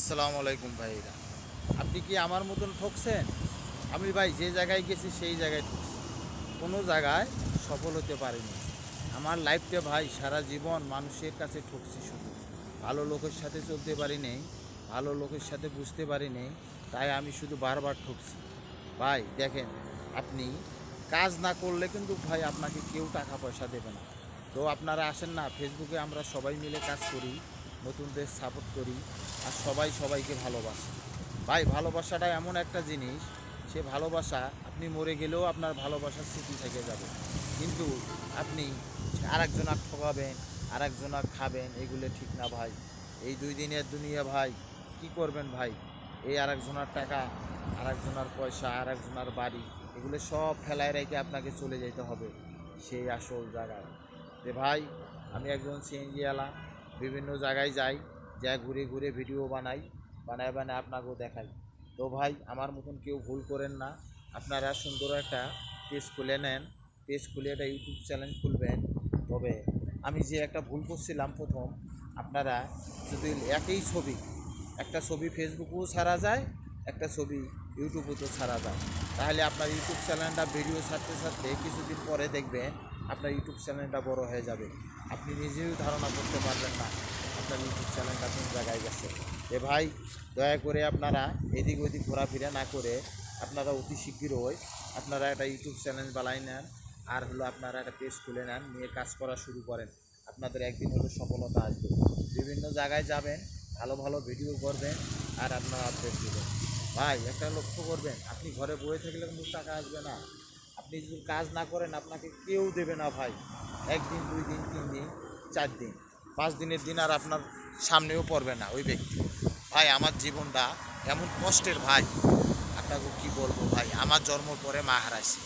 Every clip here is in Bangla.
আসসালামু আলাইকুম ভাইরা। আপনি কি আমার মতন ঠকছেন? আমি ভাই যে জায়গায় গেছি সেই জায়গায় ঠকছি, কোনো জায়গায় সফল হতে পারিনি। আমার লাইফটা ভাই সারা জীবন মানুষের কাছে ঠকছি শুধু। ভালো লোকের সাথে চলতে পারি নেই, ভালো লোকের সাথে বুঝতে পারি নেই, তাই আমি শুধু বারবার ঠকছি। ভাই দেখেন, আপনি কাজ না করলে কিন্তু ভাই আপনাকে কেউ টাকা পয়সা দেবে না। তো আপনারা আসেন না, ফেসবুকে আমরা সবাই মিলে কাজ করি, নতুনদের সাপোর্ট করি, আর সবাই সবাইকে ভালোবাসে। ভাই ভালোবাসাটা এমন একটা জিনিস, সে ভালোবাসা আপনি মরে গেলেও আপনার ভালোবাসার স্মৃতি থেকে যাবে। কিন্তু আপনি আরেকজনার ঠকাবেন, আরেকজনার খাবেন, এগুলো ঠিক না ভাই। এই 2 দিনের দুনিয়া ভাই, কি করবেন ভাই? এই আরেকজনার টাকা, আরেকজনার পয়সা, আরেকজনার বাড়ি, এগুলো সব ফেলায় রেখে আপনাকে চলে যেতে হবে সেই আসল জায়গায়। যে ভাই, আমি একজন সিএনজিওয়ালা, বিভিন্ন জায়গায় যাই, যা ঘুরে ঘুরে ভিডিও বানাই, বানায় বানায় আপনাকেও দেখাই। তো ভাই আমার মতন কেউ ভুল করেন না। আপনারা সুন্দর একটা পেজ খুলে নেন, পেজ খুলে একটা ইউটিউব চ্যানেল খুলবেন। তবে আমি যে একটা ভুল করছিলাম প্রথম, আপনারা যদি একই ছবি, একটা ছবি ফেসবুকেও ছাড়া যায়, একটা ছবি ইউটিউবেও তো ছাড়া যায়, তাহলে আপনার ইউটিউব চ্যানেলটা ভিডিও ছাড়তে ছাড়তে কিছুদিন পরে দেখবেন আপনার ইউটিউব চ্যানেলটা বড় হয়ে যাবে। আপনি নিজেও ধারণা করতে পারবেন না আপনার ইউটিউব চ্যানেলটা কোন জায়গায় গেছে। এ ভাই, দয়া করে আপনারা এদিক ওদিক ঘোরাফেরা না করে আপনারা অতি শীঘ্রই আপনারা একটা ইউটিউব চ্যানেল বানাই নেন, আর হলো আপনারা একটা পেজ খুলে নেন, নিয়ে কাজ করা শুরু করেন। আপনাদের একদিন হলো সফলতা আসবে। বিভিন্ন জায়গায় যাবেন, ভালো ভালো ভিডিও করবেন, আর আপনারা আপডেট দেবেন। ভাই একটা লক্ষ্য করবেন, আপনি ঘরে বসে থাকলে কিন্তু টাকা আসবে না। আপনি যদি কাজ না করেন আপনাকে কেউ দেবে না ভাই। 1 দিন 2 দিন 3 দিন 4 দিন 5 দিনের দিন আর আপনার সামনেও পড়বে না ওই ব্যক্তি। ভাই আমার জীবনটা এমন কষ্টের ভাই, আপনাকে কি বলবো ভাই। আমার জন্মর পরে মা হারাইছি,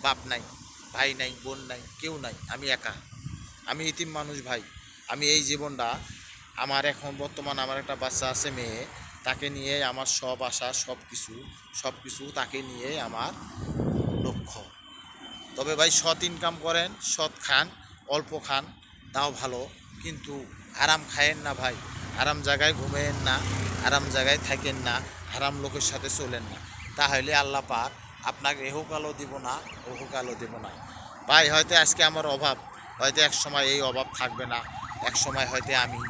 বাপ নাই, ভাই নাই, বোন নাই, কেউ নাই, আমি একা, আমি ইতিম মানুষ ভাই। আমি এই জীবনটা, আমার এখন বর্তমান আমার একটা বাচ্চা আছে, মেয়ে, তাকে নিয়ে আমার সব আশা, সব কিছু তাকে নিয়ে আমার লক্ষ্য। তবে ভাই সৎ ইনকাম করেন, সৎ খান, অল্প খান, তাও ভালো, কিন্তু আরাম খায়েন না ভাই। আরাম জায়গায় ঘুমেন না, আরাম জায়গায় থাকেন না, আরাম লোকের সাথে চলেন না, তাহলে আল্লাহ পাক আপনাকে এহকালও দিব না, ওহকালও দেব না। ভাই হয়তো আজকে আমার অভাব, হয়তো এক সময় এই অভাব থাকবে না, এক সময় হয়তো আমি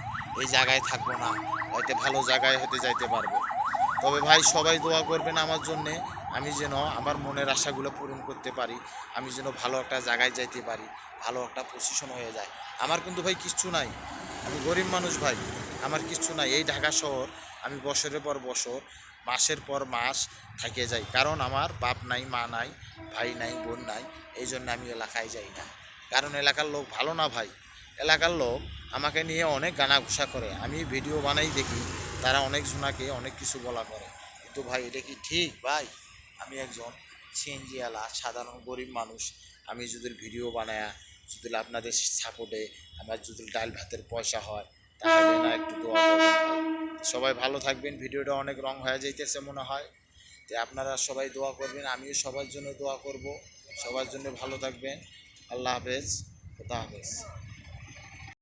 এই জায়গায় থাকবো না, হয়তো ভালো জায়গায় হতে যাইতে পারবো। তবে ভাই সবাই দোয়া করবেন আমার জন্যে, আমি যেন আমার মনের আশাগুলো পূরণ করতে পারি, আমি যেন ভালো একটা জায়গায় যাইতে পারি, ভালো একটা পজিশন হয়ে যায়। আমার কিন্তু ভাই কিচ্ছু নাই, আমি গরিব মানুষ ভাই, আমার কিচ্ছু নাই। এই ঢাকা শহর আমি বছরের পর বছর, মাসের পর মাস থেকে যাই, কারণ আমার বাপ নাই, মা নাই, ভাই নাই, বোন নাই। এই জন্য আমি এলাকায় যাই না, কারণ এলাকার লোক ভালো না ভাই। এলাকার লোক আমাকে নিয়ে অনেক গানা ঘুষা করে, আমি ভিডিও বানাই দেখি, তারা অনেক জনাকে অনেক কিছু বলা করে, কিন্তু ভাই এটা কি ঠিক ভাই? আমি একজন সিএনজিওয়ালা সাধারণ গরিব মানুষ, আমি যদি ভিডিও বানায়, যদি আপনাদের সাপোর্টে আমার যদি ডাল ভাতের পয়সা হয়, তাহলে না একটু দোয়া করবেন ভাই। সবাই ভালো থাকবেন, ভিডিওটা অনেক রং হয়ে যাইতেছে মনে হয়, তো আপনারা সবাই দোয়া করবেন, আমিও সবার জন্য দোয়া করব, সবার জন্য ভালো থাকবেন। আল্লাহ হাফেজ, খোদা হাফেজ।